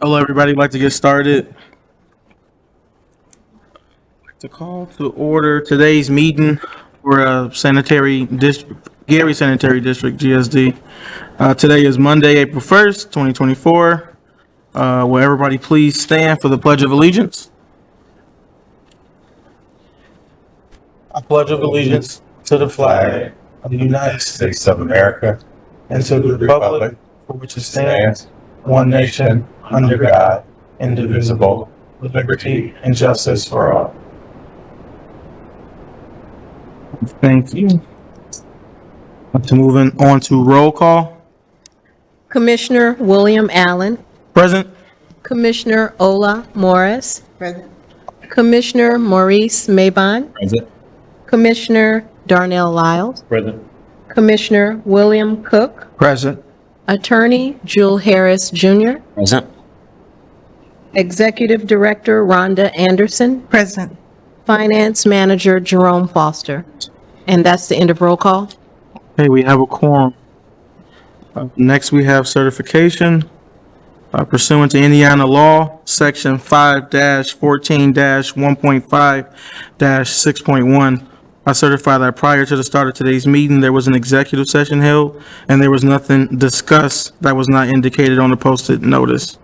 Hello, everybody. I'd like to get started. I'd like to call to order today's meeting for Sanitary District, Gary Sanitary District, GSD. Today is Monday, April 1st, 2024. Will everybody please stand for the Pledge of Allegiance? I pledge of allegiance to the flag of the United States of America and to the republic for which it stands, one nation, under God, indivisible, with liberty and justice for all. Thank you. To moving on to roll call. Commissioner William Allen, Present. Commissioner Ola Morris, Present. Commissioner Maurice Mabon, Present. Commissioner Darnell Lyles, Present. Commissioner William Cook, Present. Attorney Jewel Harris Jr., Present. Executive Director Rhonda Anderson, Present. Finance Manager Jerome Foster. And that's the end of roll call. Okay, we have a quorum. Next, we have certification. Pursuant to Indiana law, section 5-14-1.5-6.1, I certify that prior to the start of today's meeting, there was an executive session held and there was nothing discussed that was not indicated on the posted notice.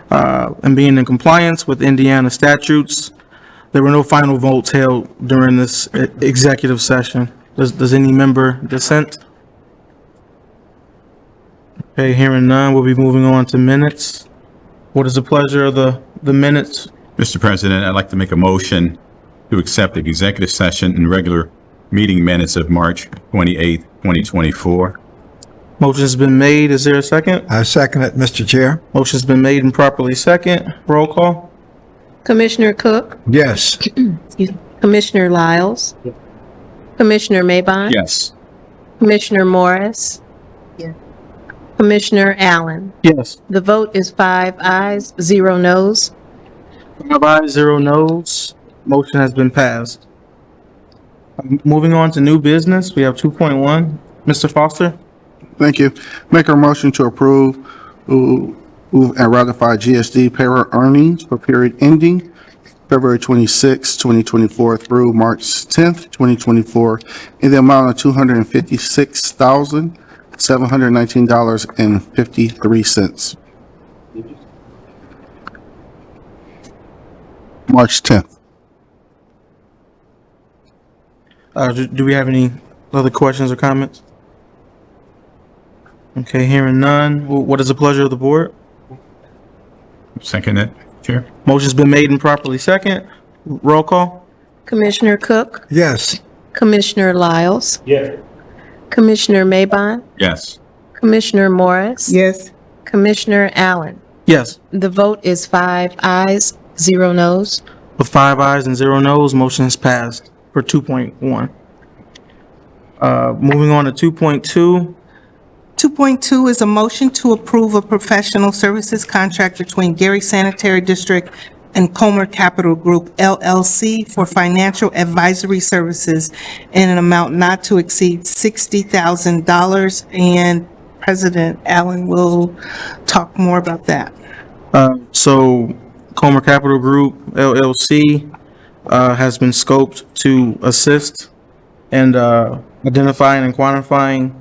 And being in compliance with Indiana statutes, there were no final votes held during this executive session. Does any member dissent? Okay, hearing none, we'll be moving on to minutes. What is the pleasure of the minutes? Mr. President, I'd like to make a motion to accept the executive session and regular meeting minutes of March 28th, 2024. Motion's been made. Is there a second? I second it, Mr. Chair. Motion's been made and properly second. Roll call. Commissioner Cook, Yes. Commissioner Lyles, Commissioner Mabon, Yes. Commissioner Morris, Commissioner Allen. Yes. The vote is 5 ayes, 0 noes. 5 ayes, 0 noes. Motion has been passed. Moving on to new business, we have 2.1. Mr. Foster? Thank you. Make a motion to approve and ratify GSD payroll earnings for period ending February 26, 2024 through March 10th, 2024 in the amount of $256,719.53. March 10th. Do we have any other questions or comments? Okay, hearing none. What is the pleasure of the board? Second it, Chair. Motion's been made and properly second. Roll call. Commissioner Cook, Yes. Commissioner Lyles, Yes. Commissioner Mabon, Yes. Commissioner Morris, Yes. Commissioner Allen. Yes. The vote is 5 ayes, 0 noes. With 5 ayes and 0 noes, motion is passed for 2.1. Moving on to 2.2. 2.2 is a motion to approve a professional services contract between Gary Sanitary District and Comer Capital Group LLC for financial advisory services in an amount not to exceed $60,000. And President Allen will talk more about that. So Comer Capital Group LLC has been scoped to assist and identifying and quantifying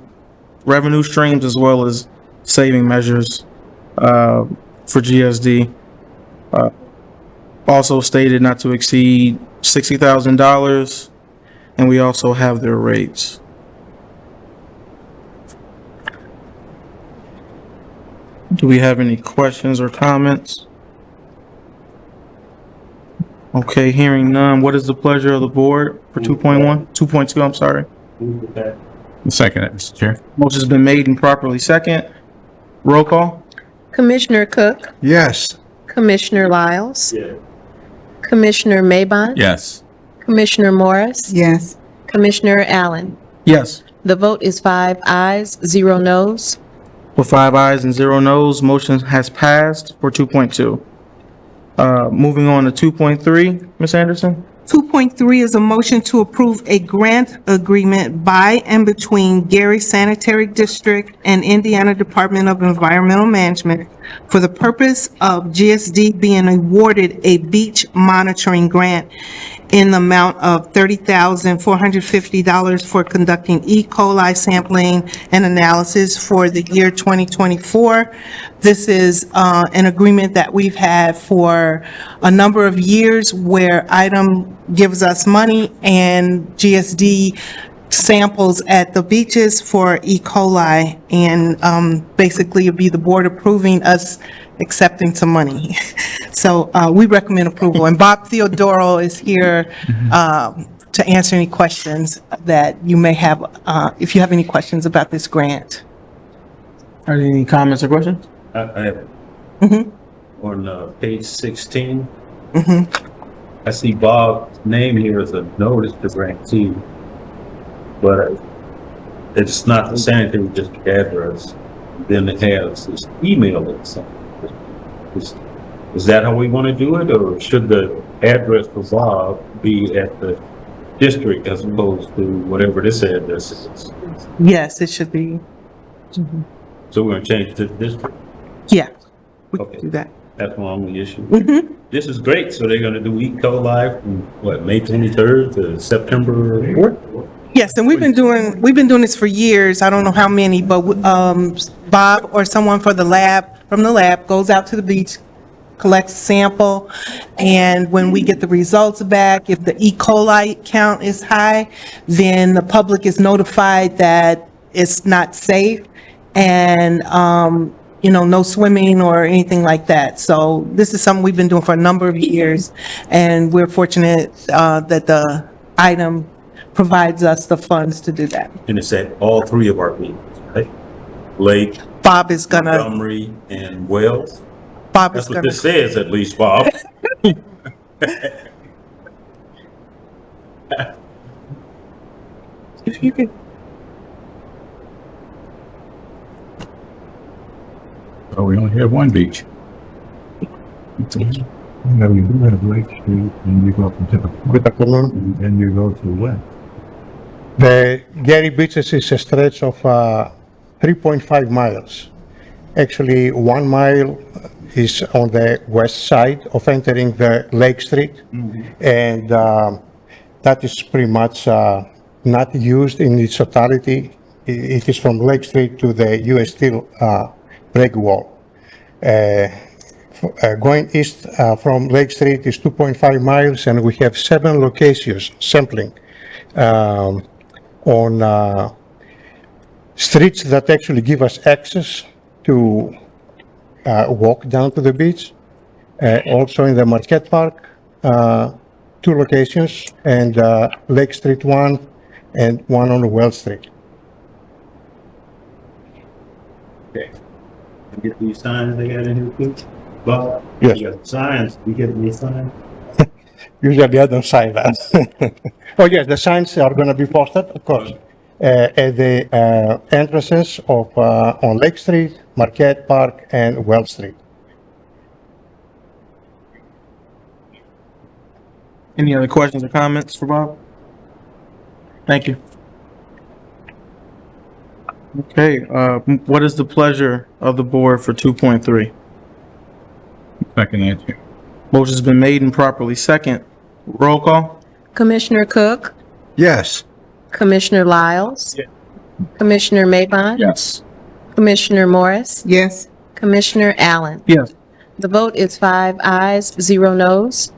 revenue streams as well as saving measures for GSD. Also stated not to exceed $60,000, and we also have their rates. Do we have any questions or comments? Okay, hearing none. What is the pleasure of the board for 2.1? 2.2, I'm sorry. Second it, Mr. Chair. Motion's been made and properly second. Roll call. Commissioner Cook, Yes. Commissioner Lyles, Commissioner Mabon, Yes. Commissioner Morris, Yes. Commissioner Allen. Yes. The vote is 5 ayes, 0 noes. With 5 ayes and 0 noes, motion has passed for 2.2. Moving on to 2.3, Ms. Anderson? 2.3 is a motion to approve a grant agreement by and between Gary Sanitary District and Indiana Department of Environmental Management for the purpose of GSD being awarded a beach monitoring grant in the amount of $30,450 for conducting E. coli sampling and analysis for the year 2024. This is an agreement that we've had for a number of years where ITEM gives us money and GSD samples at the beaches for E. coli. And basically, it'd be the board approving us accepting some money. So we recommend approval. And Bob Theodoro is here to answer any questions that you may have, if you have any questions about this grant. Are there any comments or questions? I have on page 16. I see Bob's name here as a notice to grantee, but it's not the sanitary district address. Then it has this email or something. Is that how we want to do it, or should the address for Bob be at the district as opposed to whatever this address is? Yes, it should be. So we're going to change it to the district? Yeah, we Okay. can do that. That's my only issue. This is great. So they're going to do E. coli from what, May 23rd to September 4th? Yes, and we've been doing this for years. I don't know how many, but Bob or someone from the lab goes out to the beach, collects a sample, and when we get the results back, if the E. coli count is high, then the public is notified that it's not safe and, no swimming or anything like that. So this is something we've been doing for a number of years, and we're fortunate that the item provides us the funds to do that. And it's at all three of our beaches, right? Lake, Bob is gonna, Montgomery, and Wells. Bob is That's what gonna, this says, at least, Bob. if you could, Oh, we only have one beach. No, you do have Lake Street, and you go up into the Good afternoon. and you go to west. The Gary Beaches is a stretch of 3.5 miles. Actually, 1 mile is on the west side of entering the Lake Street, and that is pretty much not used in its totality. It is from Lake Street to the U.S. Steel break wall. Going east from Lake Street is 2.5 miles, and we have 7 locations sampling on streets that actually give us access to walk down to the beach. Also in the Marquette Park, 2 locations, and Lake Street 1 and 1 on Well Street. Okay. You get these signs they got in here too? Bob? Yes. You got signs, you get these signs? Usually I don't sign that. Oh yes, the signs are going to be posted, of course, at the entrances of on Lake Street, Marquette Park, and Well Street. Any other questions or comments for Bob? Thank you. Okay, what is the pleasure of the board for 2.3? Second answer. Motion's been made and properly second. Roll call? Commissioner Cook? Yes. Commissioner Lyles? Commissioner Mabon? Yes. Commissioner Morris? yes, Commissioner Allen? Yes. The vote is 5 ayes, 0 noes.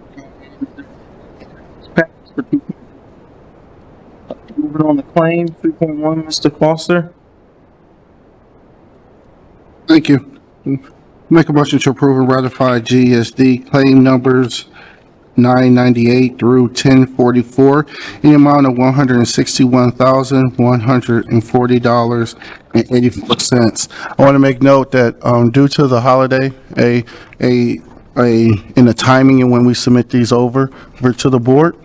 Moving on to claim 3.1, Mr. Foster. Thank you. Make a motion to approve and ratify GSD claim numbers 998 through 1044 in the amount of $161,140.84. I want to make note that due to the holiday, in the timing and when we submit these over to the board,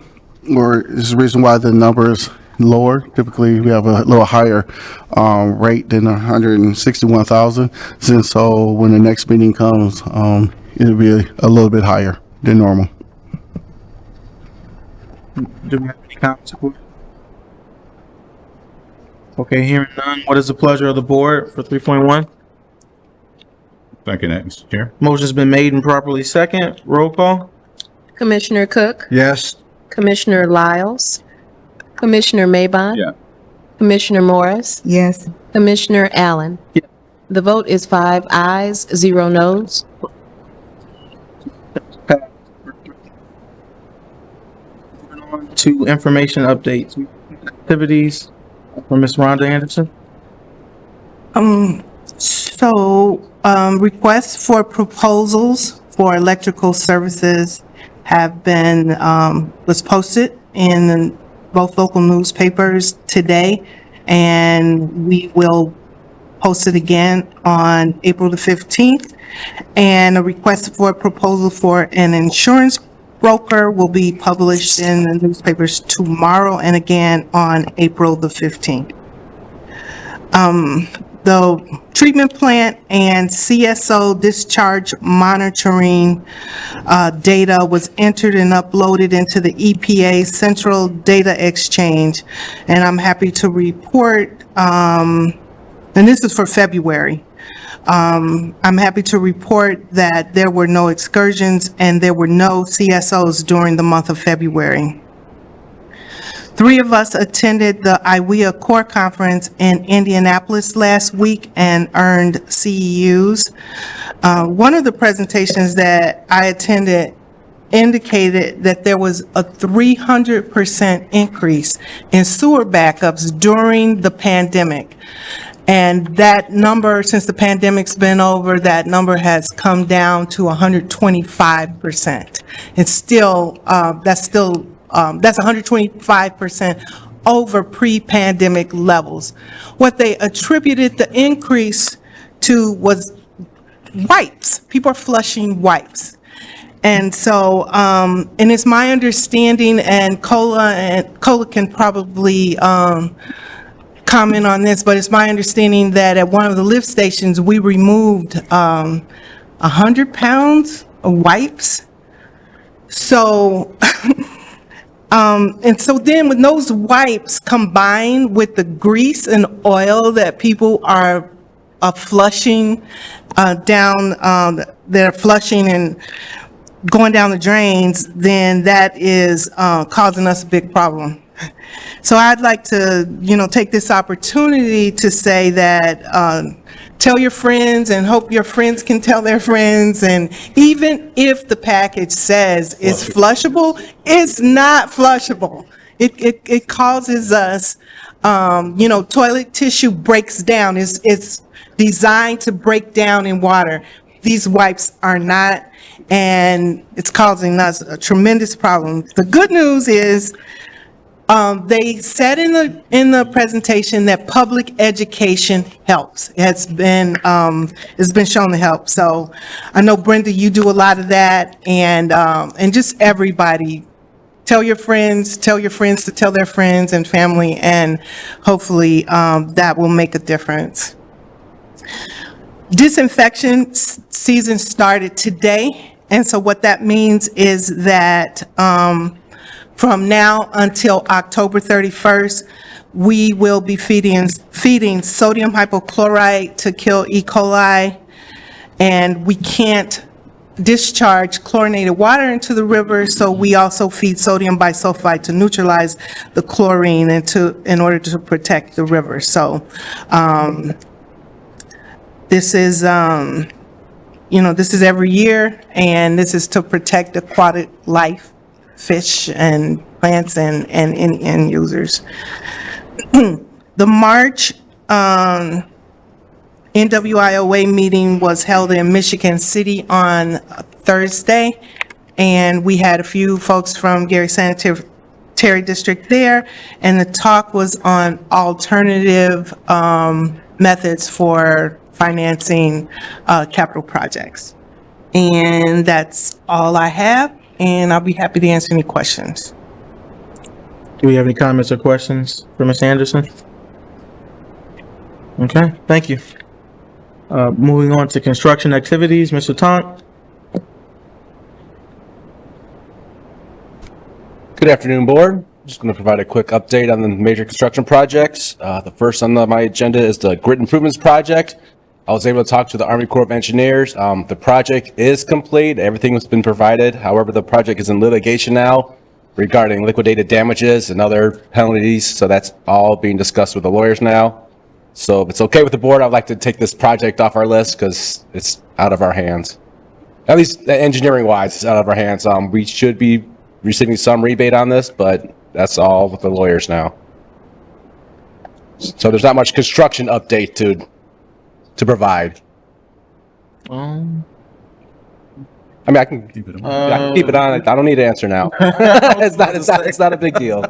or is the reason why the number is lower. Typically, we have a little higher rate than 161,000. And so when the next meeting comes, it'll be a little bit higher than normal. Do we have any comments? Okay, hearing none, what is the pleasure of the board for 3.1? Second that, Mr. Chair. Motion's been made and properly second. Roll call? Commissioner Cook, Yes. Commissioner Lyles, Commissioner Maybon. Yeah. Commissioner Morris, Yes. Commissioner Allen. Yeah. The vote is 5 ayes, 0 noes. Moving on to information updates, activities from Ms. Rhonda Anderson. Requests for proposals for electrical services have been, was posted in both local newspapers today, and we will post it again on April the 15th. And a request for a proposal for an insurance broker will be published in the newspapers tomorrow and again on April the 15th. The treatment plant and CSO discharge monitoring data was entered and uploaded into the EPA Central Data Exchange. And I'm happy to report, and this is for February, I'm happy to report that there were no excursions and there were no CSOs during the month of February. 3 of us attended the IWEA Core Conference in Indianapolis last week and earned CEUs. One of the presentations that I attended indicated that there was a 300% increase in sewer backups during the pandemic. And that number, since the pandemic's been over, that number has come down to 125%. It's still, that's 125% over pre-pandemic levels. What they attributed the increase to was wipes. People are flushing wipes. And so, and it's my understanding, and Cola can probably, comment on this, but it's my understanding that at one of the lift stations, we removed 100 pounds of wipes. So, and so then when those wipes combined with the grease and oil that people are flushing down, they're flushing and going down the drains, then that is causing us a big problem. So I'd like to, take this opportunity to say that tell your friends and hope your friends can tell their friends. And even if the package says it's flushable, it's not flushable. It causes us, toilet tissue breaks down. It's designed to break down in water. These wipes are not, and it's causing us a tremendous problem. The good news is, they said in the presentation that public education helps. It's been shown to help. So I know, Brenda, you do a lot of that, and just everybody, tell your friends to tell their friends and family, and hopefully that will make a difference. Disinfection season started today, and so what that means is that from now until October 31st, we will be feeding sodium hypochlorite to kill E. coli, and we can't discharge chlorinated water into the river, so we also feed sodium bisulfite to neutralize the chlorine in order to protect the river. So this is, this is every year, and this is to protect aquatic life, fish and plants and end users. The March NWIOA meeting was held in Michigan City on Thursday, and we had a few folks from Gary Sanitary District there, and the talk was on alternative methods for financing capital projects. And that's all I have, and I'll be happy to answer any questions. Do we have any comments or questions for Ms. Anderson? Okay, thank you. Moving on to construction activities, Mr. Tonk. Good afternoon, Board. Just going to provide a quick update on the major construction projects. The first on my agenda is the grid improvements project. I was able to talk to the Army Corps of Engineers. The project is complete. Everything has been provided. However, the project is in litigation now regarding liquidated damages and other penalties. So that's all being discussed with the lawyers now. So if it's okay with the board, I'd like to take this project off our list because it's out of our hands. At least engineering wise, it's out of our hands. We should be receiving some rebate on this, but that's all with the lawyers now. So there's not much construction update to provide. I mean, I can keep it on. I don't need to answer now. It's not a big deal.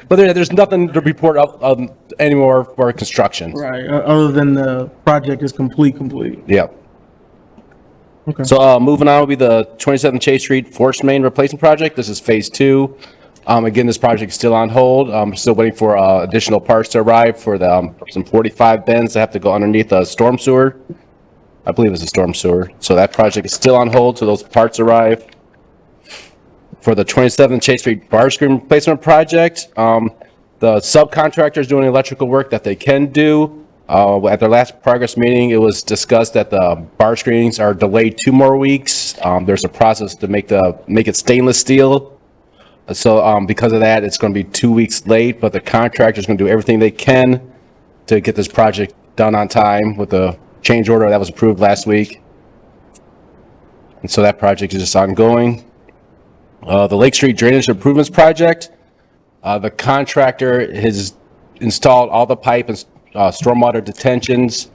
But there's nothing to report of anymore for construction. Right, other than the project is complete. Yep. Okay. So moving on will be the 27th Chase Street Force Main Replacement Project. This is phase 2. Again, this project is still on hold. Still waiting for additional parts to arrive for the some 45 bends that have to go underneath a storm sewer. I believe it's a storm sewer. So that project is still on hold till those parts arrive. For the 27th Chase Street bar screen replacement project, the subcontractor is doing electrical work that they can do. At their last progress meeting, it was discussed that the bar screens are delayed 2 more weeks. There's a process to make it stainless steel. So because of that, it's going to be 2 weeks late, but the contractor is going to do everything they can to get this project done on time with the change order that was approved last week. And so that project is just ongoing. The Lake Street Drainage Improvements Project, the contractor has installed all the pipe and stormwater detentions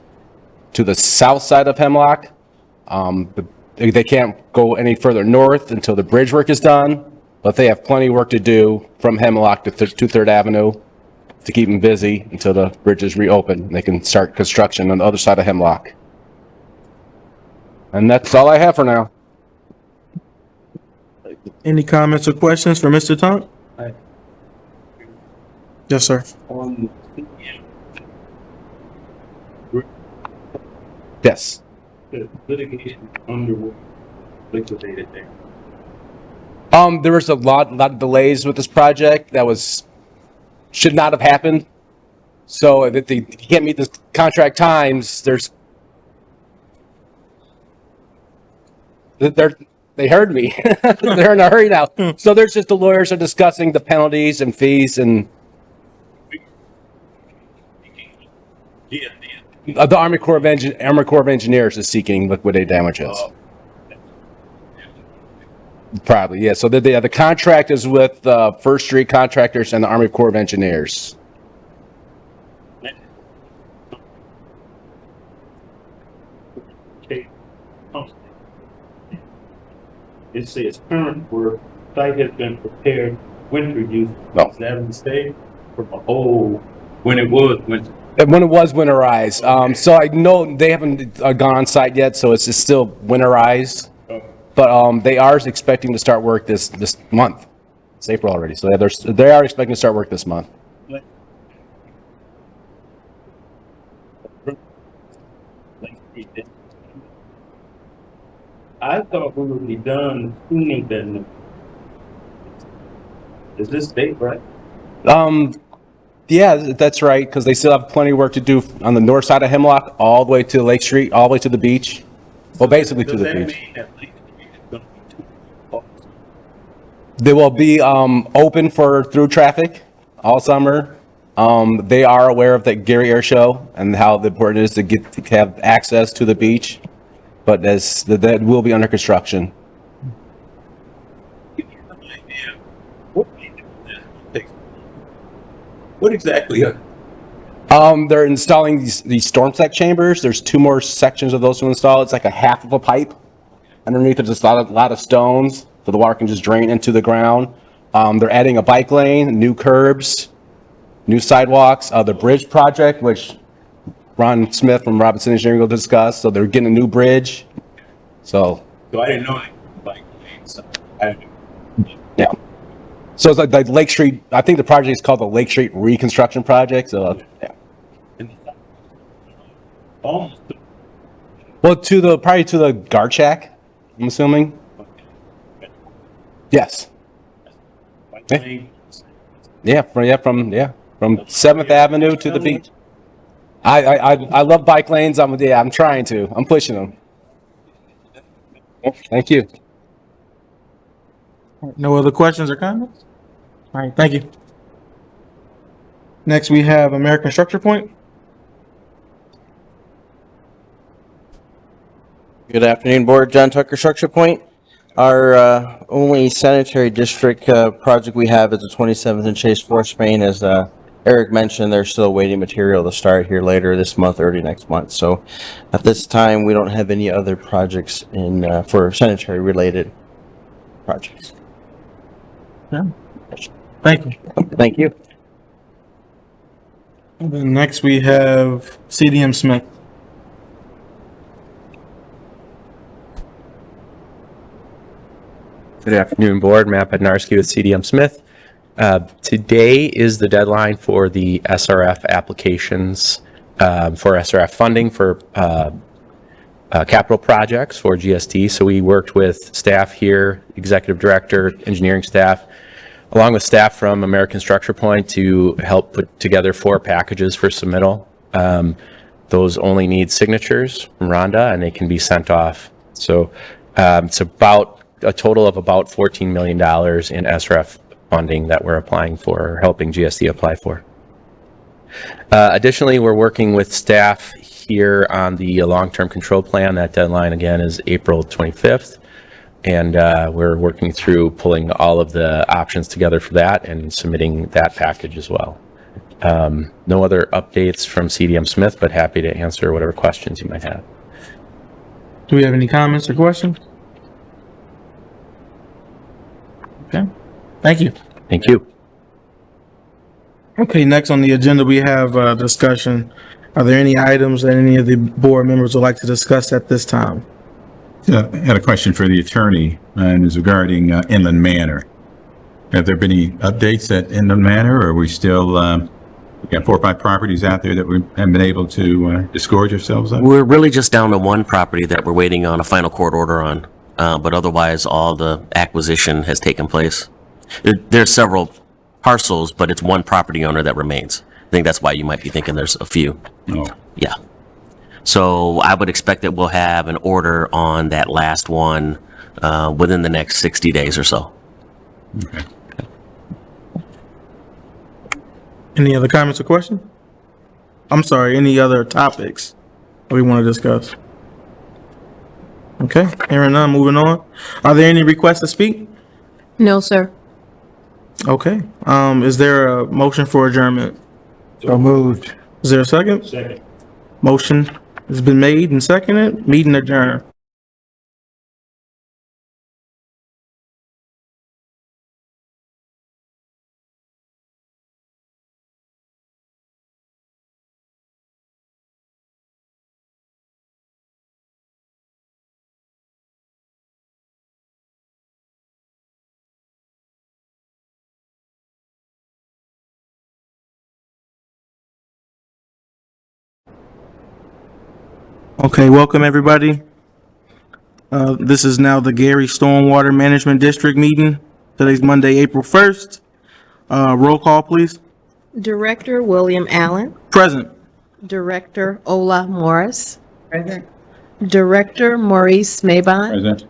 to the south side of Hemlock. They can't go any further north until the bridge work is done, but they have plenty of work to do from Hemlock to 3rd Avenue to keep them busy until the bridge is reopened. They can start construction on the other side of Hemlock. And that's all I have for now. Any comments or questions for Mr. Tunk? Aye. Yes, sir. On Yes. the litigation underway, liquidated there. There was a lot of delays with this project that should not have happened. So if they can't meet the contract times, they heard me. They're in a hurry now. So there's just the lawyers are discussing the penalties and fees and the Army Corps of Engineers is seeking liquidated damages. Probably, yeah. So the contract is with First Street Contractors and the Army Corps of Engineers. It says current work, site has been prepared, winter use. No. Is that a mistake? From a whole, when it was winter. When it was winterized. So I know they haven't gone on site yet, so it's just still winterized. But they are expecting to start work this month. It's April already, so they are expecting to start work this month. I thought we would be done sooner than. Is this date right? Yeah, that's right, because they still have plenty of work to do on the north side of Hemlock, all the way to Lake Street, all the way to the beach. Well, basically to the beach. Mean that Lake Street is gonna be too? They will be open for through traffic all summer. They are aware of the Gary Air Show and how important it is to have access to the beach, but that will be under construction. Give me some idea. What exactly? They're installing these storm sec chambers. There's 2 more sections of those to install. It's like a half of a pipe. Underneath there's just a lot of stones, so the water can just drain into the ground. They're adding a bike lane, new curbs, new sidewalks. The bridge project, which Ron Smith from Robinson Engineering will discuss. So they're getting a new bridge. So I didn't know like so yeah. So it's like Lake Street. I think the project is called the Lake Street Reconstruction Project. So yeah. almost. Well, probably to the guard shack, I'm assuming. Yes. Yeah, from 7th Avenue to the beach. I love bike lanes. I'm trying to. I'm pushing them. Thank you. No other questions or comments? All right, thank you. Next, we have American Structure Point. Good afternoon, Board. John Tucker, Structure Point. Our only sanitary district project we have is the 27th and Chase Forest Main. As Eric mentioned, they're still waiting material to start here later this month, early next month. So at this time, we don't have any other projects in for sanitary related projects. Thank you. Thank you. And then next, we have CDM Smith. Good afternoon, Board. Matt Bednarski with CDM Smith. Today is the deadline for the SRF applications for SRF funding for capital projects for GST. So we worked with staff here, executive director, engineering staff, along with staff from American Structure Point to help put together 4 packages for submittal. Those only need signatures from Rhonda and they can be sent off. So it's about a total of about $14 million in SRF funding that we're applying for, or helping GST apply for. Additionally, we're working with staff here on the long-term control plan. That deadline again is April 25th. And we're working through pulling all of the options together for that and submitting that package as well. No other updates from CDM Smith, but happy to answer whatever questions you might have. Do we have any comments or questions? Okay, thank you. Thank you. Okay, next on the agenda, we have discussion. Are there any items that any of the board members would like to discuss at this time? I had a question for the attorney, and is regarding Inland Manor. Have there been any updates at Inland Manor, or are we still, we got 4 or 5 properties out there that we haven't been able to disgorge ourselves of? We're really just down to one property that we're waiting on a final court order on, but otherwise all the acquisition has taken place. There's several parcels, but it's one property owner that remains. I think that's why you might be thinking there's a few. Oh, Yeah. So I would expect that we'll have an order on that last one within the next 60 days or so. okay. Any other comments or questions? I'm sorry, any other topics that we want to discuss? Okay, hearing none, moving on. Are there any requests to speak? No, sir. Okay, is there a motion for adjournment? So moved. Is there a second? Second. Motion has been made and seconded, meeting adjourned. Okay, welcome everybody. This is now the Gary Stormwater Management District meeting. Today's Monday, April 1st. Roll call, please. Director William Allen. Present. Director Ola Morris. Present. Director Maurice Mabon. Present?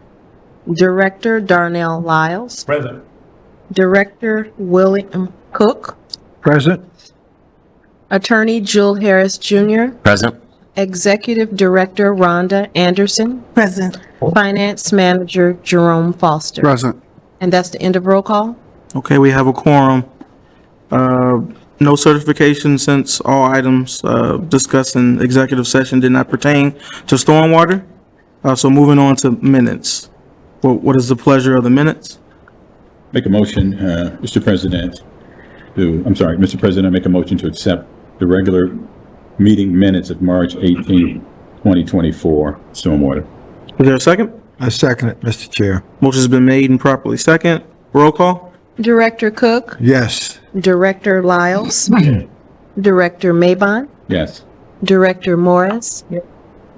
Director Darnell Lyles. Present. Director William Cook. Present. Attorney Jewel Harris Jr. Present? Executive Director Rhonda Anderson. Present. Finance Manager Jerome Foster. Present. And that's the end of roll call. Okay, we have a quorum. No certification since all items discussed in executive session did not pertain to stormwater. So moving on to minutes. What is the pleasure of the minutes? Make a motion, Mr. President, Mr. President, I make a motion to accept the regular meeting minutes of March 18, 2024, stormwater. Is there a second? I second it, Mr. Chair. Motion's been made and properly second. Roll call? Director Cook. Yes. Director Lyles. Director Mabon. Yes. Director Morris.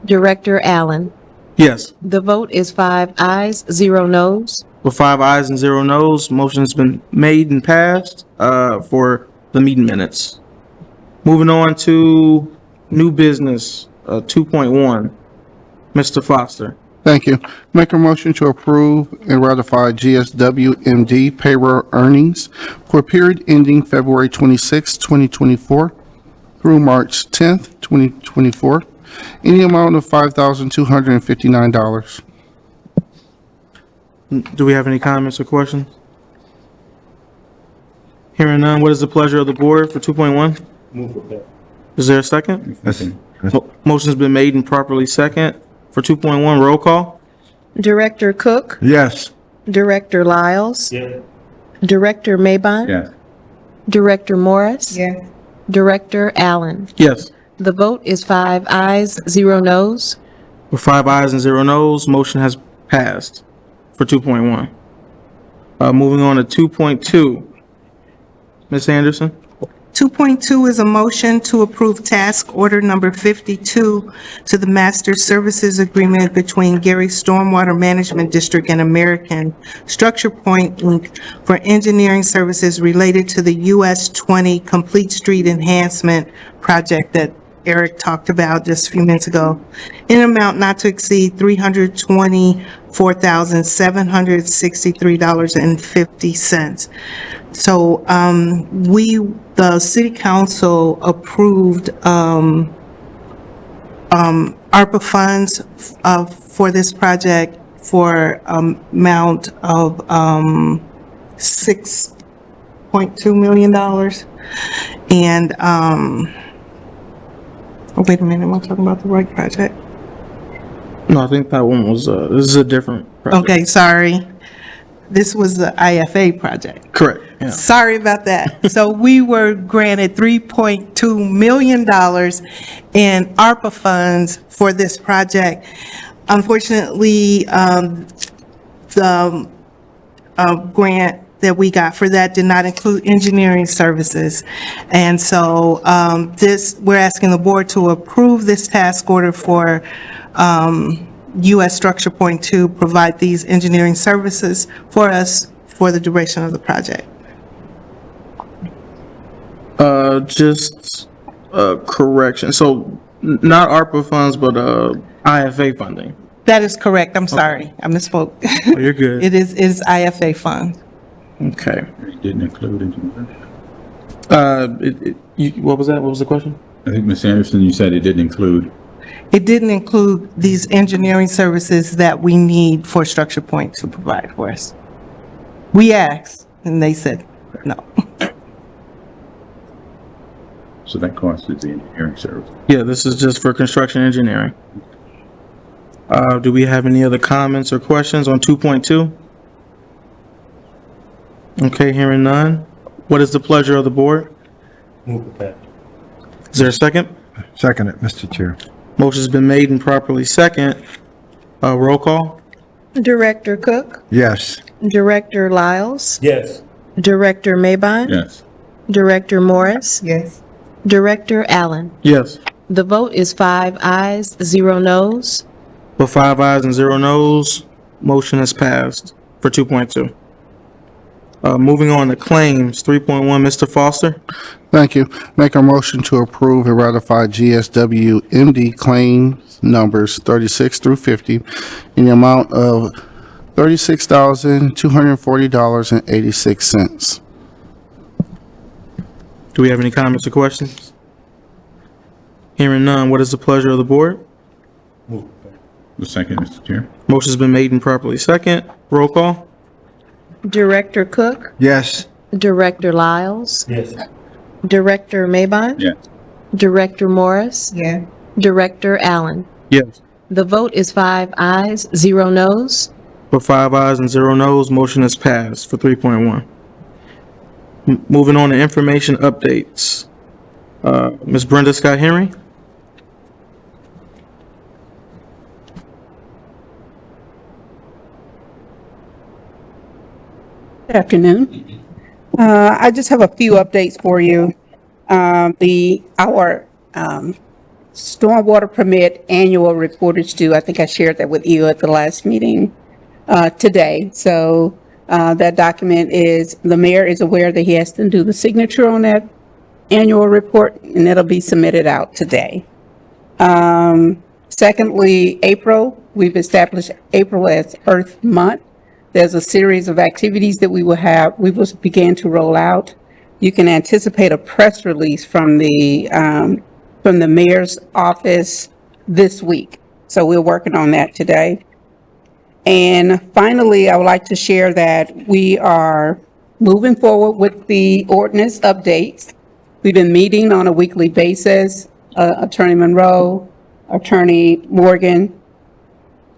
Director Allen. Yes. The vote is 5 ayes, 0 noes. With 5 ayes and 0 noes, motion's been made and passed for the meeting minutes. Moving on to new business, 2.1. Mr. Foster. Thank you. Make a motion to approve and ratify GSWMD payroll earnings for a period ending February 26, 2024 through March 10th, 2024, in the amount of $5,259. Do we have any comments or questions? Hearing none, what is the pleasure of the board for 2.1? Move for that. Is there a second? Second. Motion's been made and properly second. For 2.1, roll call? Director Cook, Yes. Director Lyles, Yeah. Director Maybon, Yes. Director Morris, Yes. Director Allen. Yes. The vote is 5 ayes, 0 noes. With 5 ayes and 0 noes, motion has passed for 2.1. Moving on to 2.2. Ms. Anderson? 2.2 is a motion to approve task order number 52 to the Master Services Agreement between Gary Stormwater Management District and American Structure Point, Inc. for engineering services related to the US 20 Complete Street Enhancement Project that Eric talked about just a few minutes ago, in an amount not to exceed $324,763.50. So, the city council approved, ARPA funds, for this project for amount of, $6.2 million. And, oh, wait a minute, am I talking about the right project? No, I think that one was, this is a different project. Okay, sorry. This was the IFA project. Correct. Yeah. Sorry about that. So we were granted $3.2 million in ARPA funds for this project. Unfortunately, the grant that we got for that did not include engineering services. And so we're asking the board to approve this task order for U.S. Structure Point to provide these engineering services for us for the duration of the project. Just correction. So not ARPA funds, but IFA funding. That is correct. I'm sorry. I misspoke. Oh, you're good. It is IFA funds. Okay. It didn't include engineering. What was that? What was the question? I think, Ms. Anderson, you said it didn't include. It didn't include these engineering services that we need for Structure Point to provide for us. We asked, and they said no. So that cost is the engineering service. Yeah, this is just for construction engineering. Do we have any other comments or questions on 2.2? Okay, hearing none. What is the pleasure of the board? Move for that. Is there a second? Second it, Mr. Chair. Motion's been made and properly second. Roll call? Director Cook, Yes. Director Lyles, Yes. Director Maybon, Yes. Director Morris, Yes. Director Allen. Yes. The vote is 5 ayes, 0 noes. With 5 ayes and 0 noes, motion has passed for 2.2. Moving on to claims, 3.1, Mr. Foster. Thank you. Make a motion to approve and ratify GSWMD claims numbers 36 through 50 in the amount of $36,240.86. Do we have any comments or questions? Hearing none, what is the pleasure of the board? Move for that. The second, Mr. Chair. Motion's been made and properly second. Roll call? Director Cook, Yes. Director Lyles, Yes. Director Maybon, Yes. Director Morris, Yeah. Director Allen. Yes. The vote is 5 ayes, 0 noes. With 5 ayes and 0 noes, motion is passed for 3.1. Moving on to information updates. Ms. Brenda Scott Henry? Good afternoon. I just have a few updates for you. Our stormwater permit annual report is due. I think I shared that with you at the last meeting. today. So that document is, the mayor is aware that he has to do the signature on that annual report, and it'll be submitted out today. Secondly, April, we've established April as Earth Month. There's a series of activities that we will begin to roll out. You can anticipate a press release from the mayor's office this week. So we're working on that today. And finally, I would like to share that we are moving forward with the ordinance updates. We've been meeting on a weekly basis, Attorney Monroe, Attorney Morgan,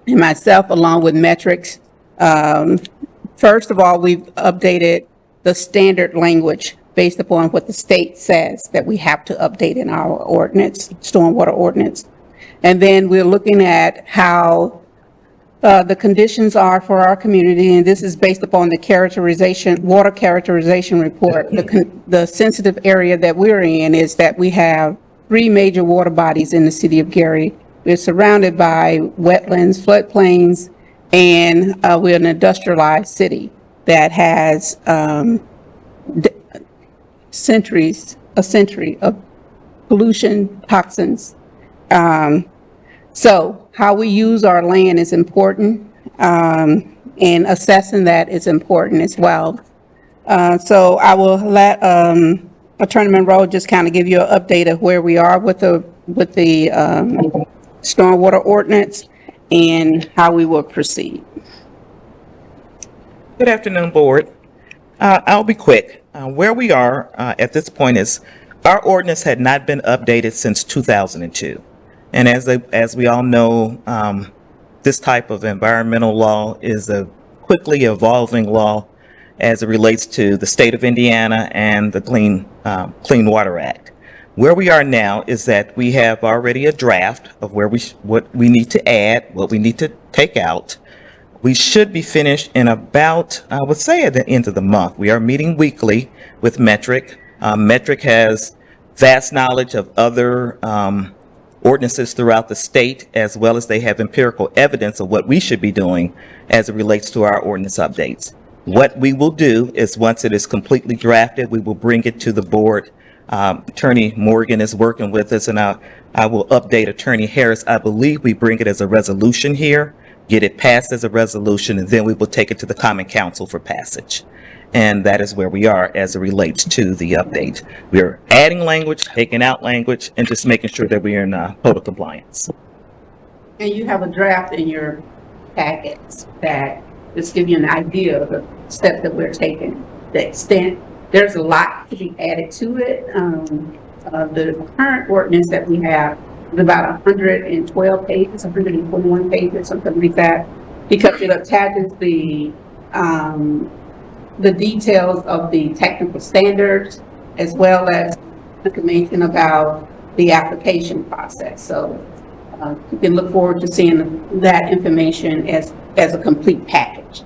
and myself, along with metrics. First of all, we've updated the standard language based upon what the state says that we have to update in our ordinance, stormwater ordinance. And then we're looking at how the conditions are for our community, and this is based upon the water characterization report. The sensitive area that we're in is that we have 3 major water bodies in the city of Gary. We're surrounded by wetlands, floodplains, and we're an industrialized city that has a century of pollution, toxins. So how we use our land is important, and assessing that is important as well. So I will let Attorney Monroe just kind of give you an update of where we are with the stormwater ordinance and how we will proceed. Good afternoon, Board. I'll be quick. Where we are at this point is our ordinance had not been updated since 2002. And as we all know, this type of environmental law is a quickly evolving law as it relates to the state of Indiana and the Clean Water Act. Where we are now is that we have already a draft of what we need to add, what we need to take out. We should be finished in about, I would say, at the end of the month. We are meeting weekly with Metric. Metric has vast knowledge of other ordinances throughout the state, as well as they have empirical evidence of what we should be doing as it relates to our ordinance updates. What we will do is, once it is completely drafted, we will bring it to the board. Attorney Morgan is working with us, and I will update Attorney Harris. I believe we bring it as a resolution here, get it passed as a resolution, and then we will take it to the Common Council for passage. And that is where we are as it relates to the update. We're adding language, taking out language, and just making sure that we are in total compliance. And you have a draft in your packets that just give you an idea of the steps that we're taking, the extent. There's a lot to be added to it. The current ordinance that we have is about 112 pages, 121 pages, something like that, because it attaches the details of the technical standards, as well as information about the application process. So you can look forward to seeing that information as a complete package.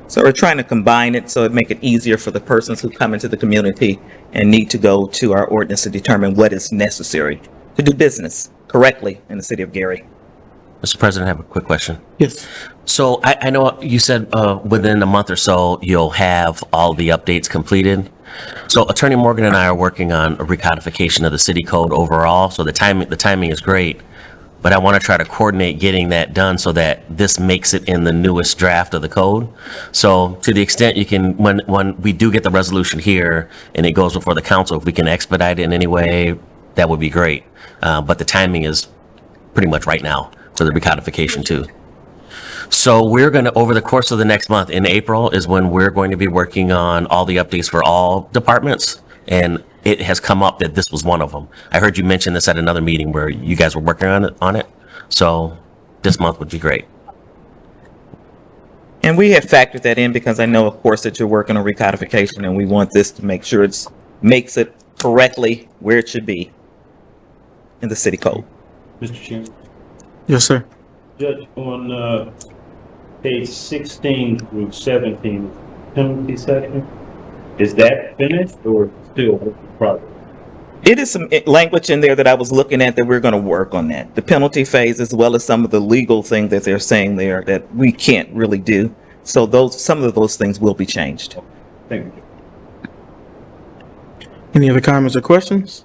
So we're trying to combine it so it make it easier for the persons who come into the community and need to go to our ordinance to determine what is necessary to do business correctly in the city of Gary. Mr. President, I have a quick question. Yes. So I know you said within a month or so, you'll have all the updates completed. So Attorney Morgan and I are working on a recodification of the city code overall. So the timing is great, but I want to try to coordinate getting that done so that this makes it in the newest draft of the code. So to the extent you can, when we do get the resolution here and it goes before the council, if we can expedite it in any way, that would be great. But the timing is pretty much right now for the recodification too. So we're going to, over the course of the next month, in April is when we're going to be working on all the updates for all departments. And it has come up that this was one of them. I heard you mention this at another meeting where you guys were working on it. So this month would be great. And we have factored that in because I know, of course, that you're working on recodification, and we want this to make sure it makes it correctly where it should be in the city code. Mr. Chairman. Yes, sir. Judge, on page 16 through 17, penalty section, is that finished or still work in progress? It is some language in there that I was looking at that we're going to work on that. The penalty phase as well as some of the legal things that they're saying there that we can't really do. So some of those things will be changed. Thank you. Any other comments or questions?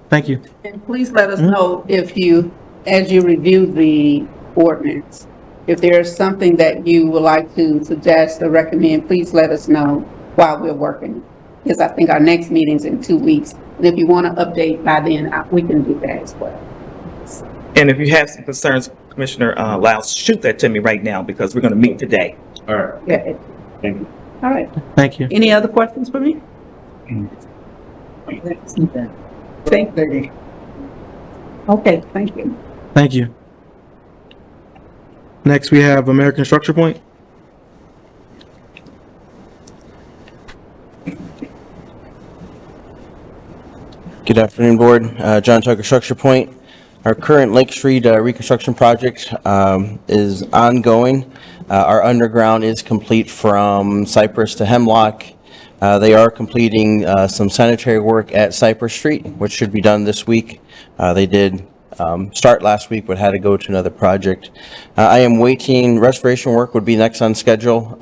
Thank you. And please let us know if you, as you review the ordinance, if there's something that you would like to suggest or recommend, please let us know while we're working. Because I think our next meeting's in 2 weeks. And if you want to update by then, we can do that as well. And if you have some concerns, Commissioner Lyles, shoot that to me right now because we're going to meet today. All right. Yeah. Thank you. All right. Thank you. Any other questions for me? Thank you. Okay, thank you. Thank you. Next, we have American Structure Point. Good afternoon, Board. John Tucker, Structure Point. Our current Lake Street reconstruction project is ongoing. Our underground is complete from Cypress to Hemlock. They are completing some sanitary work at Cypress Street, which should be done this week. They did start last week, but had to go to another project. I am waiting, restoration work would be next on schedule.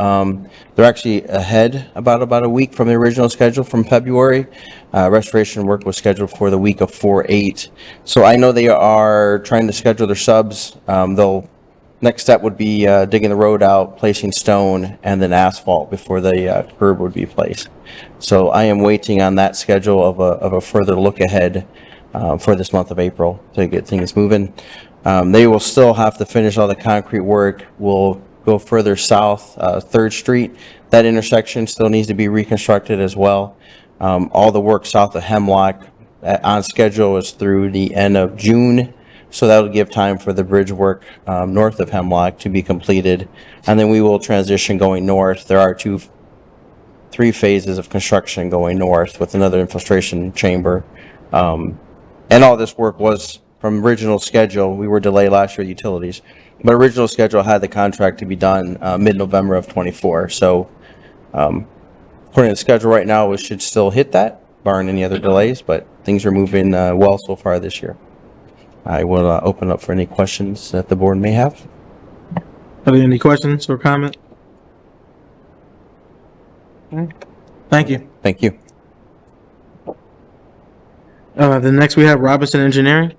They're actually ahead about a week from the original schedule from February. Restoration work was scheduled for the week of 4/8. So I know they are trying to schedule their subs. Next step would be digging the road out, placing stone, and then asphalt before the curb would be placed. So I am waiting on that schedule of a further look ahead for this month of April to get things moving. They will still have to finish all the concrete work. We'll go further south, 3rd Street. That intersection still needs to be reconstructed as well. All the work south of Hemlock on schedule is through the end of June. So that'll give time for the bridge work north of Hemlock to be completed. And then we will transition going north. There are 3 phases of construction going north with another infiltration chamber. And all this work was from original schedule. We were delayed last year with utilities, but original schedule had the contract to be done mid-November of 24. So according to the schedule right now, we should still hit that, barring any other delays, but things are moving well so far this year. I will open up for any questions that the board may have. Are there any questions or comments? Thank you. Thank you. The next we have Robinson Engineering.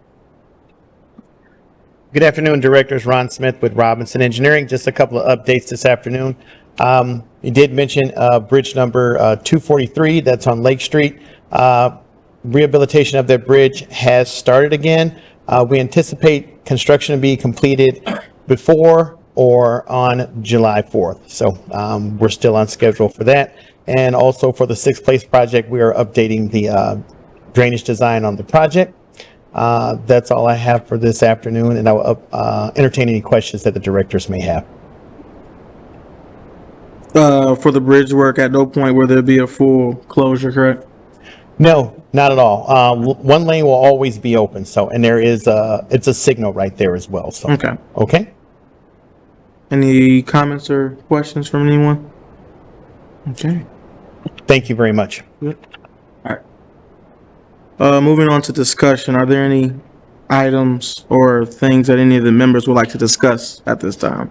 Good afternoon, Directors. Ron Smith with Robinson Engineering. Just a couple of updates this afternoon. You did mention bridge number 243, that's on Lake Street. Rehabilitation of that bridge has started again. We anticipate construction to be completed before or on July 4th. So we're still on schedule for that. And also for the Sixth Place project, we are updating the drainage design on the project. That's all I have for this afternoon, and I will entertain any questions that the directors may have. For the bridge work, at no point will there be a full closure, correct? No, not at all. One lane will always be open. So, and there is it's a signal right there as well. So, Okay. Okay. Any comments or questions from anyone? Okay. Thank you very much. Good. All right. Moving on to discussion, are there any items or things that any of the members would like to discuss at this time?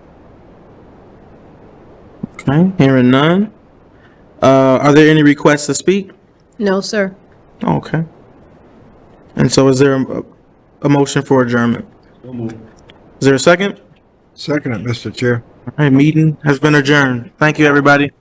Okay, hearing none. Are there any requests to speak? No, sir. Okay. And so is there a motion for adjournment? Is there a second? Second it, Mr. Chair. All right, meeting has been adjourned. Thank you, everybody.